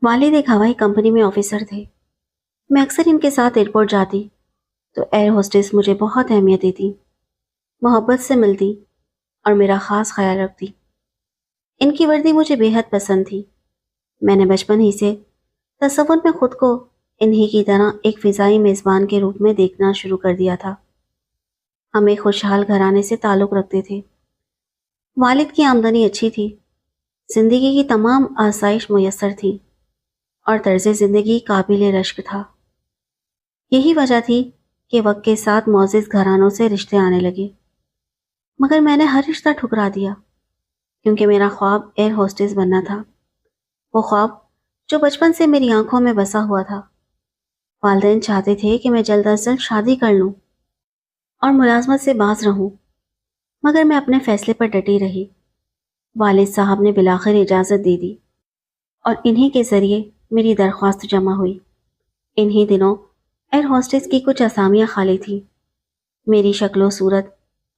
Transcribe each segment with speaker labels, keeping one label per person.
Speaker 1: والد ایک ہوائی کمپنی میں آفیسر تھے۔ میں اکثر ان کے ساتھ ایئرپورٹ جاتی تو ایئر ہوسٹس مجھے بہت اہمیت دیتی، محبت سے ملتی اور میرا خاص خیال رکھتی۔ ان کی وردی مجھے بے حد پسند تھی۔ میں نے بچپن ہی سے تصور میں خود کو انہی کی طرح ایک فضائی میزبان کے روپ میں دیکھنا شروع کر دیا تھا۔ ہم ایک خوشحال گھرانے سے تعلق رکھتے تھے۔ والد کی آمدنی اچھی تھی، زندگی کی تمام آسائش میسر تھی اور طرز زندگی قابل رشک تھا۔ یہی وجہ تھی کہ وقت کے ساتھ معزز گھرانوں سے رشتے آنے لگے، مگر میں نے ہر رشتہ ٹھکرا دیا کیونکہ میرا خواب ایئر ہوسٹس بننا تھا، وہ خواب جو بچپن سے میری آنکھوں میں بسا ہوا تھا۔ والدین چاہتے تھے کہ میں جلد از جلد شادی کر لوں اور ملازمت سے باز رہوں، مگر میں اپنے فیصلے پر ڈٹی رہی۔ والد صاحب نے بالآخر اجازت دے دی اور انہی کے ذریعے میری درخواست جمع ہوئی۔ انہی دنوں ایئر ہوسٹس کی کچھ اسامیاں خالی تھیں۔ میری شکل و صورت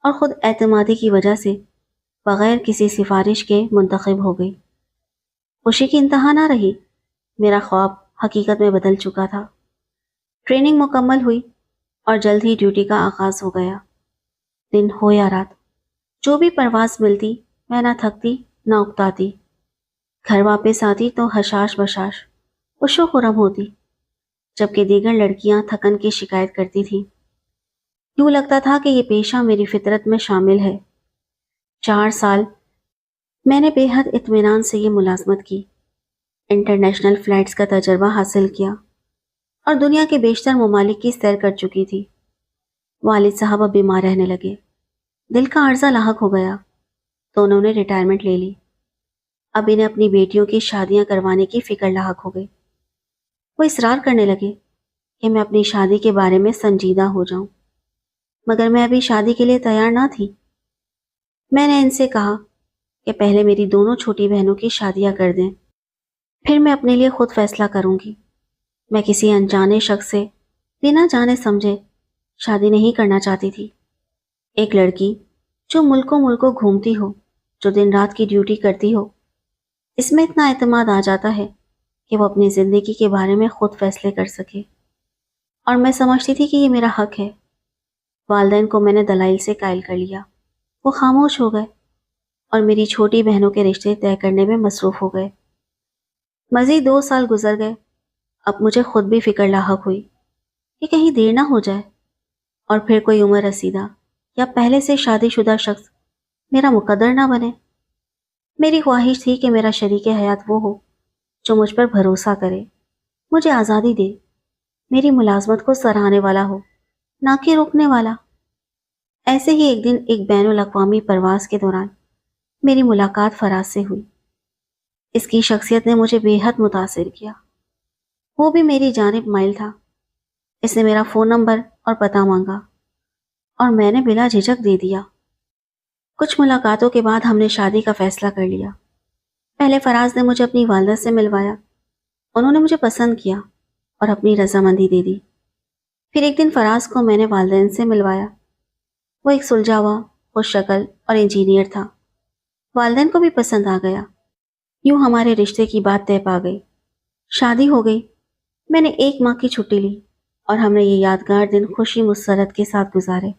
Speaker 1: اور خود اعتمادی کی وجہ سے بغیر کسی سفارش کے منتخب ہو گئی۔ خوشی کی انتہا نہ رہی، میرا خواب حقیقت میں بدل چکا تھا۔ ٹریننگ مکمل ہوئی اور جلد ہی ڈیوٹی کا آغاز ہو گیا۔ دن ہو یا رات، جو بھی پرواز ملتی میں نہ تھکتی نہ اکتاتی۔ گھر واپس آتی تو حشاش بشاش خوش و خرم ہوتی، جبکہ دیگر لڑکیاں تھکن کی شکایت کرتی تھیں۔ یوں لگتا تھا کہ یہ پیشہ میری فطرت میں شامل ہے۔ 4 سال میں نے بے حد اطمینان سے یہ ملازمت کی، انٹرنیشنل فلائٹس کا تجربہ حاصل کیا اور دنیا کے بیشتر ممالک کی سیر کر چکی تھی۔ والد صاحب اب بیمار رہنے لگے، دل کا عرضہ لاحق ہو گیا تو انہوں نے ریٹائرمنٹ لے لی۔ اب انہیں اپنی بیٹیوں کی شادیاں کروانے کی فکر لاحق ہو گئی۔ وہ اصرار کرنے لگے کہ میں اپنی شادی کے بارے میں سنجیدہ ہو جاؤں، مگر میں ابھی شادی کے لیے تیار نہ تھی۔ میں نے ان سے کہا کہ پہلے میری دونوں چھوٹی بہنوں کی شادیاں کر دیں، پھر میں اپنے لیے خود فیصلہ کروں گی۔ میں کسی انجانے شخص سے بنا جانے سمجھے شادی نہیں کرنا چاہتی تھی۔ ایک لڑکی جو ملکوں ملکوں گھومتی ہو، جو دن رات کی ڈیوٹی کرتی ہو، اس میں اتنا اعتماد آ جاتا ہے کہ وہ اپنی زندگی کے بارے میں خود فیصلے کر سکے، اور میں سمجھتی تھی کہ یہ میرا حق ہے۔ والدین کو میں نے دلائل سے قائل کر لیا، وہ خاموش ہو گئے اور میری چھوٹی بہنوں کے رشتے طے کرنے میں مصروف ہو گئے۔ مزید 2 سال گزر گئے۔ اب مجھے خود بھی فکر لاحق ہوئی کہ کہیں دیر نہ ہو جائے اور پھر کوئی عمر رسیدہ یا پہلے سے شادی شدہ شخص میرا مقدر نہ بنے۔ میری خواہش تھی کہ میرا شریک حیات وہ ہو جو مجھ پر بھروسہ کرے، مجھے آزادی دے، میری ملازمت کو سراہنے والا ہو، نہ کہ روکنے والا۔ ایسے ہی ایک دن ایک بین الاقوامی پرواز کے دوران میری ملاقات فراز سے ہوئی۔ اس کی شخصیت نے مجھے بے حد متاثر کیا۔ وہ بھی میری جانب مائل تھا۔ اس نے میرا فون نمبر اور پتہ مانگا اور میں نے بلا جھجک دے دیا۔ کچھ ملاقاتوں کے بعد ہم نے شادی کا فیصلہ کر لیا۔ پہلے فراز نے مجھے اپنی والدہ سے ملوایا، انہوں نے مجھے پسند کیا اور اپنی رضامندی دے دی۔ پھر ایک دن فراز کو میں نے والدین سے ملوایا۔ وہ ایک سلجھاوا، خوش شکل اور انجینئر تھا۔ والدین کو بھی پسند آ گیا۔ یوں ہمارے رشتے کی بات طے پا گئی۔ شادی ہو گئی۔ میں نے 1 ماہ کی چھٹی لی اور ہم نے یہ یادگار دن خوشی مسرت کے ساتھ گزارے۔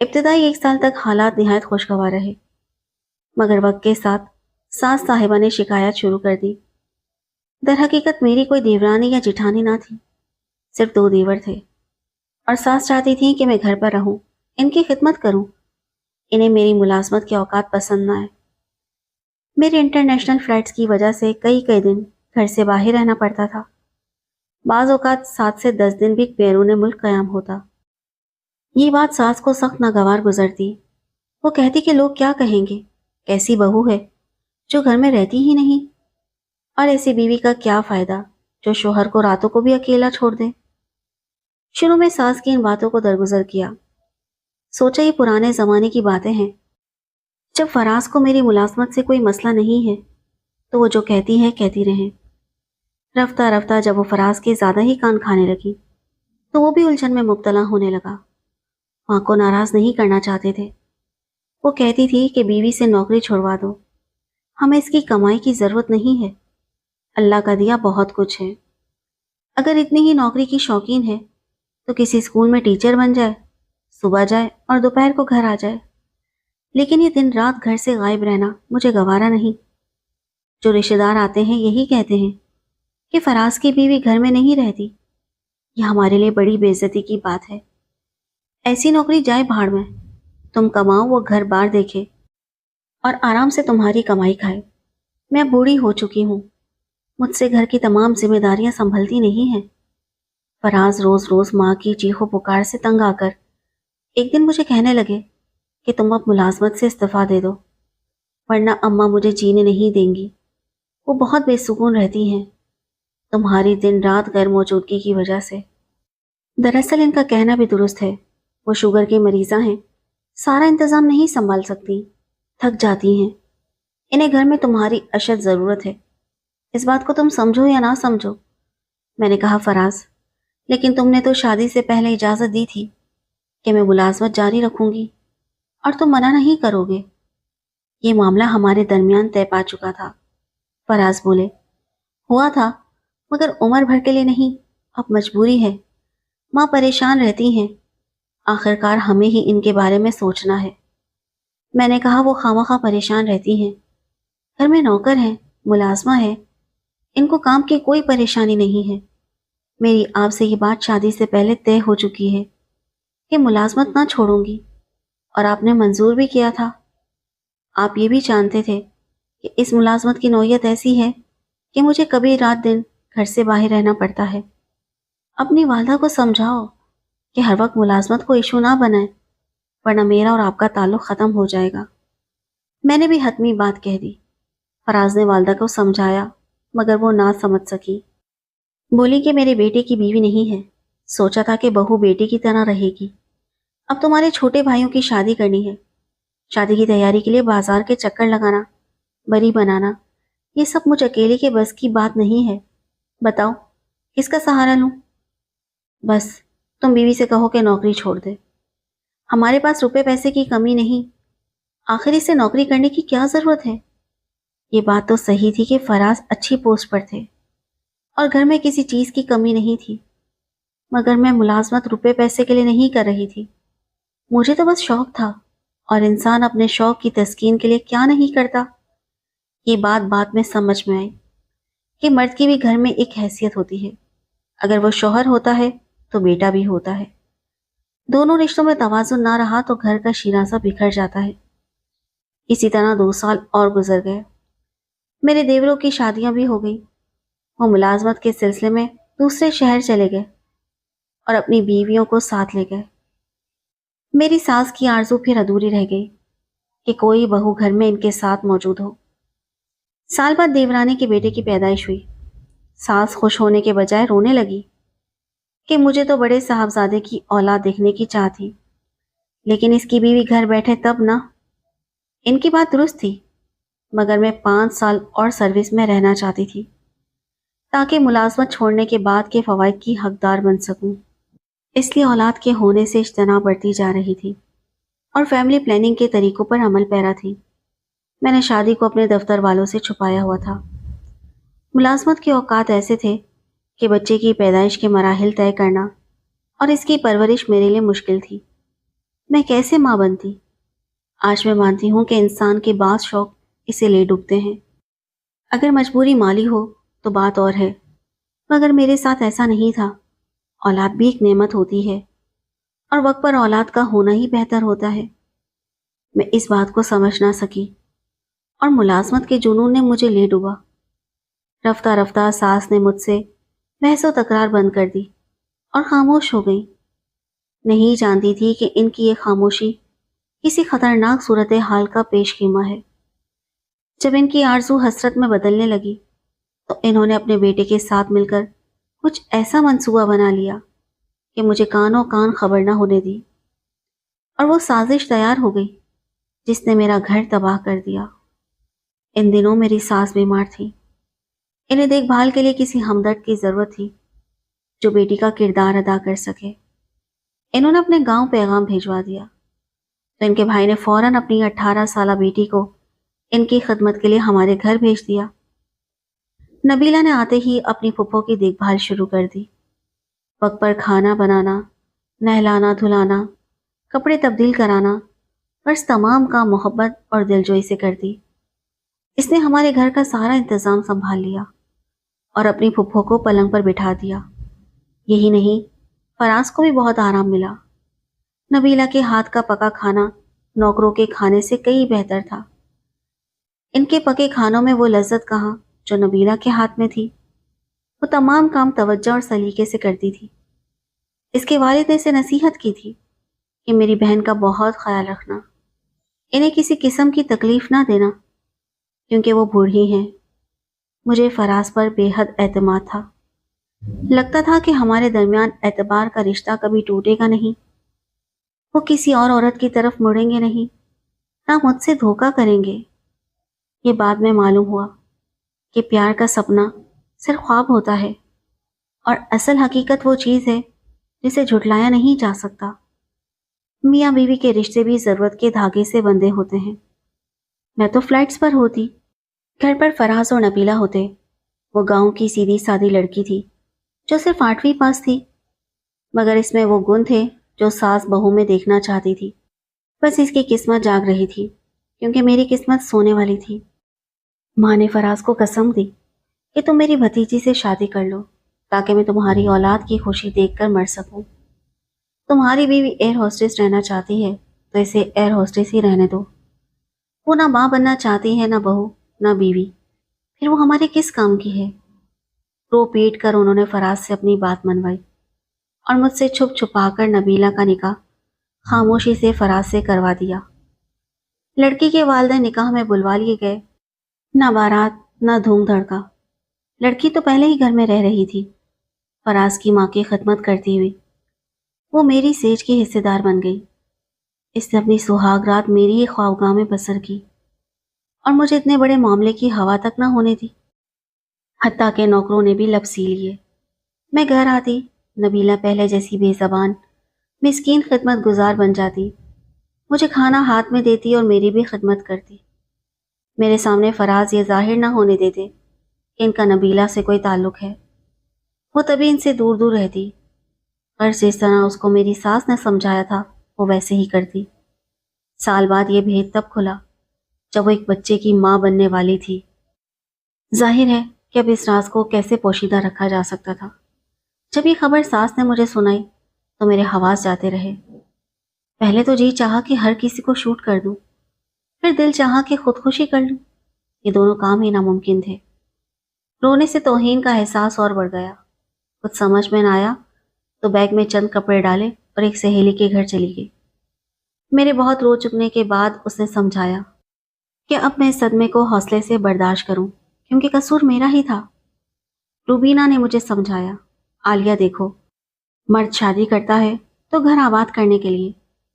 Speaker 1: ابتدائی 1 سال تک حالات نہایت خوشگوار رہے، مگر وقت کے ساتھ ساس صاحبہ نے شکایت شروع کر دی۔ در حقیقت میری کوئی دیورانی یا جٹھانی نہ تھی، صرف 2 دیور تھے، اور ساس چاہتی تھیں کہ میں گھر پر رہوں، ان کی خدمت کروں۔ انہیں میری ملازمت کے اوقات پسند نہ آئے۔ میری انٹرنیشنل فلائٹس کی وجہ سے کئی دن گھر سے باہر رہنا پڑتا تھا۔ بعض اوقات 7 سے 10 دن بھی بیرون ملک قیام ہوتا۔ یہ بات ساس کو سخت ناگوار گزرتی۔ وہ کہتی کہ لوگ کیا کہیں گے، کیسی بہو ہے جو گھر میں رہتی ہی نہیں، اور ایسی بیوی کا کیا فائدہ جو شوہر کو راتوں کو بھی اکیلا چھوڑ دے۔ شروع میں ساس کی ان باتوں کو درگزر کیا، سوچا یہ پرانے زمانے کی باتیں ہیں۔ جب فراز کو میری ملازمت سے کوئی مسئلہ نہیں ہے تو وہ جو کہتی ہیں کہتی رہیں۔ رفتہ رفتہ جب وہ فراز کے زیادہ ہی کان کھانے لگی تو وہ بھی الجھن میں مبتلا ہونے لگا۔ ماں کو ناراض نہیں کرنا چاہتے تھے۔ وہ کہتی تھی کہ بیوی سے نوکری چھوڑوا دو، ہمیں اس کی کمائی کی ضرورت نہیں ہے، اللہ کا دیا بہت کچھ ہے. اگر اتنی ہی نوکری کی شوقین ہے تو کسی اسکول میں ٹیچر بن جائے، صبح جائے اور دوپہر کو گھر آ جائے. لیکن یہ دن رات گھر سے غائب رہنا مجھے گوارا نہیں. جو رشتے دار آتے ہیں یہی کہتے ہیں کہ فراز کی بیوی گھر میں نہیں رہتی. یہ ہمارے لیے بڑی بے عزتی کی بات ہے. ایسی نوکری جائے بھاڑ میں. تم کماؤ، وہ گھر بار دیکھے اور آرام سے تمہاری کمائی کھائے. میں بوڑھی ہو چکی ہوں، مجھ سے گھر کی تمام ذمہ داریاں سنبھلتی نہیں ہیں. فراز روز روز ماں کی چیخو پکار سے تنگ آ کر ایک دن مجھے کہنے لگے کہ تم اب ملازمت سے استعفیٰ دے دو، ورنہ اماں مجھے جینے نہیں دیں گی. وہ بہت بے سکون رہتی ہیں تمہاری دن رات غیر موجودگی کی وجہ سے. دراصل ان کا کہنا بھی درست ہے. وہ شوگر کی مریضہ ہیں، سارا انتظام نہیں سنبھال سکتی، تھک جاتی ہیں. انہیں گھر میں تمہاری اشد ضرورت ہے. اس بات کو تم سمجھو یا نہ سمجھو. میں نے کہا فراز، لیکن تم نے تو شادی سے پہلے اجازت دی تھی کہ میں ملازمت جاری رکھوں گی اور تم منع نہیں کرو گے. یہ معاملہ ہمارے درمیان طے پا چکا تھا. فراز بولے. ہوا تھا، مگر عمر بھر کے لیے نہیں، اب مجبوری ہے. ماں پریشان رہتی ہیں، آخر کار ہمیں ہی ان کے بارے میں سوچنا ہے. میں نے کہا وہ خواہ پریشان رہتی ہیں، گھر میں نوکر ہیں، ملازمہ ہے، ان کو کام کی کوئی پریشانی نہیں ہے. میری آپ سے یہ بات شادی سے پہلے طے ہو چکی ہے کہ ملازمت نہ چھوڑوں گی، اور آپ نے منظور بھی کیا تھا. آپ یہ بھی جانتے تھے کہ اس ملازمت کی نوعیت ایسی ہے کہ مجھے کبھی رات دن گھر سے باہر رہنا پڑتا ہے. اپنی والدہ کو سمجھاؤ کہ ہر وقت ملازمت کو ایشو نہ بنائے، ورنہ میرا اور آپ کا تعلق ختم ہو جائے گا. میں نے بھی حتمی بات کہہ دی. فراز نے والدہ کو سمجھایا مگر وہ نہ سمجھ سکی. بولی کہ میرے بیٹے کی بیوی نہیں ہے، سوچا تھا کہ بہو بیٹی کی طرح رہے گی. اب تمہارے چھوٹے بھائیوں کی شادی کرنی ہے، شادی کی تیاری کے لیے بازار کے چکر لگانا، بری بنانا، یہ سب مجھ اکیلے کے بس کی بات نہیں ہے. بتاؤ کس کا سہارا لوں؟ بس تم بیوی سے کہو کہ نوکری چھوڑ دے. ہمارے پاس روپے پیسے کی کمی نہیں، آخر اسے نوکری کرنے کی کیا ضرورت ہے؟ یہ بات تو صحیح تھی کہ فراز اچھی پوسٹ پر تھے اور گھر میں کسی چیز کی کمی نہیں تھی، مگر میں ملازمت روپے پیسے کے لیے نہیں کر رہی تھی. مجھے تو بس شوق تھا، اور انسان اپنے شوق کی تسکین کے لیے کیا نہیں کرتا. یہ بات بعد میں سمجھ میں آئی کہ مرد کی بھی گھر میں ایک حیثیت ہوتی ہے. اگر وہ شوہر ہوتا ہے تو بیٹا بھی ہوتا ہے. دونوں رشتوں میں توازن نہ رہا تو گھر کا شیرازہ بکھر جاتا ہے. اسی طرح 2 سال اور گزر گئے. میرے دیوروں کی شادیاں بھی ہو گئی. وہ ملازمت کے سلسلے میں دوسرے شہر چلے گئے اور اپنی بیویوں کو ساتھ لے گئے. میری ساس کی آرزو پھر ادھوری رہ گئی کہ کوئی بہو گھر میں ان کے ساتھ موجود ہو. سال بعد دیورانی کے بیٹے کی پیدائش ہوئی. ساس خوش ہونے کے بجائے رونے لگی کہ مجھے تو بڑے صاحبزادے کی اولاد دیکھنے کی چاہ تھی، لیکن اس کی بیوی گھر بیٹھے تب نہ. ان کی بات درست تھی، مگر میں 5 سال اور سروس میں رہنا چاہتی تھی تاکہ ملازمت چھوڑنے کے بعد کے فوائد کی حقدار بن سکوں. اس لیے اولاد کے ہونے سے اجتناب بڑھتی جا رہی تھی اور فیملی پلاننگ کے طریقوں پر عمل پیرا تھی. میں نے شادی کو اپنے دفتر والوں سے چھپایا ہوا تھا. ملازمت کے اوقات ایسے تھے کہ بچے کی پیدائش کے مراحل طے کرنا اور اس کی پرورش میرے لیے مشکل تھی. میں کیسے ماں بنتی؟ آج میں مانتی ہوں کہ انسان کے بعض شوق اسے لے ڈوبتے ہیں. اگر مجبوری مالی ہو تو بات اور ہے، مگر میرے ساتھ ایسا نہیں تھا. اولاد بھی ایک نعمت ہوتی ہے اور وقت پر اولاد کا ہونا ہی بہتر ہوتا ہے. میں اس بات کو سمجھ نہ سکی اور ملازمت کے جنون نے مجھے لے ڈوبا. رفتہ رفتہ ساس نے مجھ سے بحث و تکرار بند کر دی اور خاموش ہو گئی. نہیں جانتی تھی کہ ان کی یہ خاموشی کسی خطرناک صورتحال کا پیش خیمہ ہے. جب ان کی آرزو حسرت میں بدلنے لگی تو انہوں نے اپنے بیٹے کے ساتھ مل کر کچھ ایسا منصوبہ بنا لیا کہ مجھے کانوں کان خبر نہ ہونے دی، اور وہ سازش تیار ہو گئی جس نے میرا گھر تباہ کر دیا. ان دنوں میری ساس بیمار تھی. انہیں دیکھ بھال کے لیے کسی ہمدرد کی ضرورت تھی جو بیٹی کا کردار ادا کر سکے. انہوں نے اپنے گاؤں پیغام بھیجوا دیا تو ان کے بھائی نے فوراً اپنی 18 سالہ بیٹی کو ان کی خدمت کے لیے ہمارے گھر بھیج دیا. نبیلہ نے آتے ہی اپنی پھپھو کی دیکھ بھال شروع کر دی۔ وقت پر کھانا بنانا، نہلانا دھلانا، کپڑے تبدیل کرانا، بس تمام کام محبت اور دلجوئی سے کر دی۔ اس نے ہمارے گھر کا سارا انتظام سنبھال لیا اور اپنی پھپھو کو پلنگ پر بٹھا دیا۔ یہی نہیں، فراز کو بھی بہت آرام ملا۔ نبیلہ کے ہاتھ کا پکا کھانا نوکروں کے کھانے سے کئی بہتر تھا۔ ان کے پکے کھانوں میں وہ لذت کہاں جو نبیلہ کے ہاتھ میں تھی۔ وہ تمام کام توجہ اور سلیقے سے کرتی تھی۔ اس کے والد نے اسے نصیحت کی تھی کہ میری بہن کا بہت خیال رکھنا، انہیں کسی قسم کی تکلیف نہ دینا کیونکہ وہ بوڑھی ہیں۔ مجھے فراز پر بے حد اعتماد تھا۔ لگتا تھا کہ ہمارے درمیان اعتبار کا رشتہ کبھی ٹوٹے گا نہیں۔ وہ کسی اور عورت کی طرف مڑیں گے نہیں، نہ مجھ سے دھوکہ کریں گے۔ یہ بعد میں معلوم ہوا کہ پیار کا سپنا صرف خواب ہوتا ہے اور اصل حقیقت وہ چیز ہے جسے جھٹلایا نہیں جا سکتا۔ میاں بیوی کے رشتے بھی ضرورت کے دھاگے سے بندھے ہوتے ہیں۔ میں تو فلائٹس پر ہوتی، گھر پر فراز اور نبیلہ ہوتے۔ وہ گاؤں کی سیدھی سادی لڑکی تھی جو صرف 8ویں پاس تھی، مگر اس میں وہ گن تھے جو ساس بہو میں دیکھنا چاہتی تھی۔ بس اس کی قسمت جاگ رہی تھی کیونکہ میری قسمت سونے والی تھی۔ ماں نے فراز کو قسم دی کہ تم میری بھتیجی سے شادی کر لو تاکہ میں تمہاری اولاد کی خوشی دیکھ کر مر سکوں۔ تمہاری بیوی ایئر ہوسٹس رہنا چاہتی ہے تو اسے ایئر ہوسٹس ہی رہنے دو۔ وہ نہ ماں بننا چاہتی ہے، نہ بہو، نہ بیوی، پھر وہ ہمارے کس کام کی ہے؟ رو پیٹ کر انہوں نے فراز سے اپنی بات منوائی اور مجھ سے چھپ چھپا کر نبیلہ کا نکاح خاموشی سے فراز سے کروا دیا۔ لڑکی کے والدین نکاح میں بلوا لیے گئے۔ نہ بارات، نہ دھوم دھڑکا۔ لڑکی تو پہلے ہی گھر میں رہ رہی تھی، فراز کی ماں کی خدمت کرتی ہوئی۔ وہ میری سیج کی حصے دار بن گئی۔ اس نے اپنی سہاگ رات میری ہی خوابگاہ میں بسر کی اور مجھے اتنے بڑے معاملے کی ہوا تک نہ ہونے دی۔ حتیٰ کہ نوکروں نے بھی لب سی لیے۔ میں گھر آتی، نبیلہ پہلے جیسی بے زبان مسکین خدمت گزار بن جاتی، مجھے کھانا ہاتھ میں دیتی اور میری بھی خدمت کرتی۔ میرے سامنے فراز یہ ظاہر نہ ہونے دیتے کہ ان کا نبیلہ سے کوئی تعلق ہے۔ وہ تبھی ان سے دور دور رہتی، اور جس طرح اس کو میری ساس نے سمجھایا تھا وہ ویسے ہی کرتی۔ سال بعد یہ بھید تب کھلا جب وہ ایک بچے کی ماں بننے والی تھی۔ ظاہر ہے کہ اب اس راز کو کیسے پوشیدہ رکھا جا سکتا تھا۔ جب یہ خبر ساس نے مجھے سنائی تو میرے حواس جاتے رہے۔ پہلے تو جی چاہا کہ ہر کسی کو شوٹ کر دوں، پھر دل چاہا کہ خودکشی کر لوں۔ یہ دونوں کام ہی ناممکن تھے۔ رونے سے توہین کا احساس اور بڑھ گیا۔ کچھ سمجھ میں نہ آیا تو بیگ میں چند کپڑے ڈالے اور ایک سہیلی کے گھر چلی گئی۔ میرے بہت رو چکنے کے بعد اس نے سمجھایا کہ اب میں اس صدمے کو حوصلے سے برداشت کروں کیونکہ قصور میرا ہی تھا۔ روبینہ نے مجھے سمجھایا، عالیہ دیکھو، مرد شادی کرتا ہے تو گھر آباد کرنے کے لیے،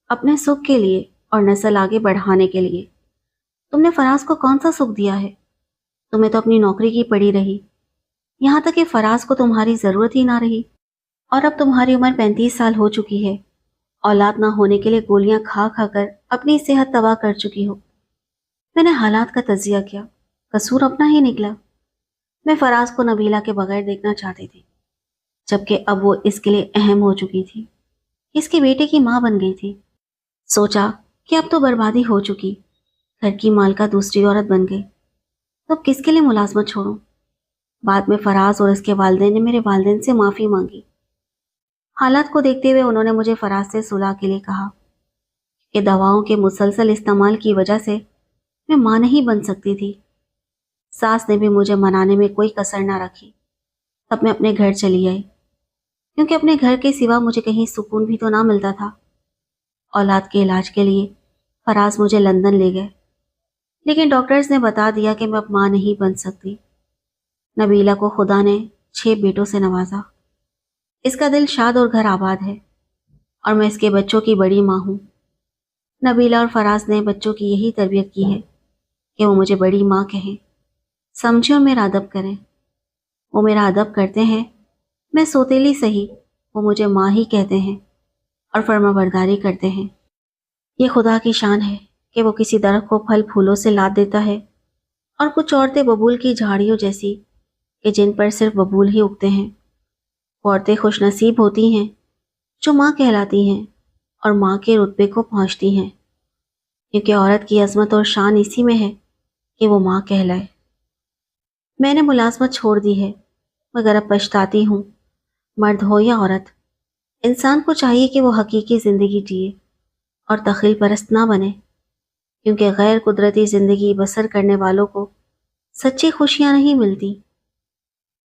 Speaker 1: اپنے سکھ کے لیے اور نسل آگے بڑھانے کے لیے۔ تم نے فراز کو کون سا سکھ دیا ہے؟ تمہیں تو اپنی نوکری کی پڑی رہی، یہاں تک کہ فراز کو تمہاری ضرورت ہی نہ رہی، اور اب تمہاری عمر 35 سال ہو چکی ہے۔ اولاد نہ ہونے کے لیے گولیاں کھا کھا کر اپنی صحت تباہ کر چکی ہو۔ میں نے حالات کا تجزیہ کیا، قصور اپنا ہی نکلا۔ میں فراز کو نبیلہ کے بغیر دیکھنا چاہتی تھی، جبکہ اب وہ اس کے لیے اہم ہو چکی تھی، اس کے بیٹے کی ماں بن گئی تھی۔ سوچا کہ اب تو بربادی ہو چکی، گھر کی مالکہ دوسری عورت بن گئی، تو اب کس کے لیے ملازمت چھوڑوں؟ بعد میں فراز اور اس کے والدین نے میرے والدین سے معافی مانگی۔ حالات کو دیکھتے ہوئے انہوں نے مجھے فراز سے صلح کے لیے کہا کہ دواؤں کے مسلسل استعمال کی وجہ سے میں ماں نہیں بن سکتی تھی۔ ساس نے بھی مجھے منانے میں کوئی کسر نہ رکھی۔ تب میں اپنے گھر چلی آئی کیونکہ اپنے گھر کے سوا مجھے کہیں سکون بھی تو نہ ملتا تھا۔ اولاد کے علاج کے لیے فراز مجھے لندن لے گئے، لیکن ڈاکٹرز نے بتا دیا کہ میں اب ماں نہیں بن سکتی۔ نبیلہ کو خدا نے 6 بیٹوں سے نوازا۔ اس کا دل شاد اور گھر آباد ہے، اور میں اس کے بچوں کی بڑی ماں ہوں۔ نبیلہ اور فراز نے بچوں کی یہی تربیت کی ہے کہ وہ مجھے بڑی ماں کہیں، سمجھیں اور میرا ادب کریں۔ وہ میرا ادب کرتے ہیں، میں سوتیلی سہی، وہ مجھے ماں ہی کہتے ہیں اور فرما برداری کرتے ہیں۔ یہ خدا کی شان ہے کہ وہ کسی درخت کو پھل پھولوں سے لاد دیتا ہے، اور کچھ عورتیں ببول کی جھاڑیوں جیسی کہ جن پر صرف ببول ہی اگتے ہیں۔ عورتیں خوش نصیب ہوتی ہیں جو ماں کہلاتی ہیں اور ماں کے رتبے کو پہنچتی ہیں، کیونکہ عورت کی عظمت اور شان اسی میں ہے کہ وہ ماں کہلائے۔ میں نے ملازمت چھوڑ دی ہے، مگر اب پچھتاتی ہوں۔ مرد ہو یا عورت، انسان کو چاہیے کہ وہ حقیقی زندگی جیے اور تخیل پرست نہ بنے، کیونکہ غیر قدرتی زندگی بسر کرنے والوں کو سچی خوشیاں نہیں ملتی۔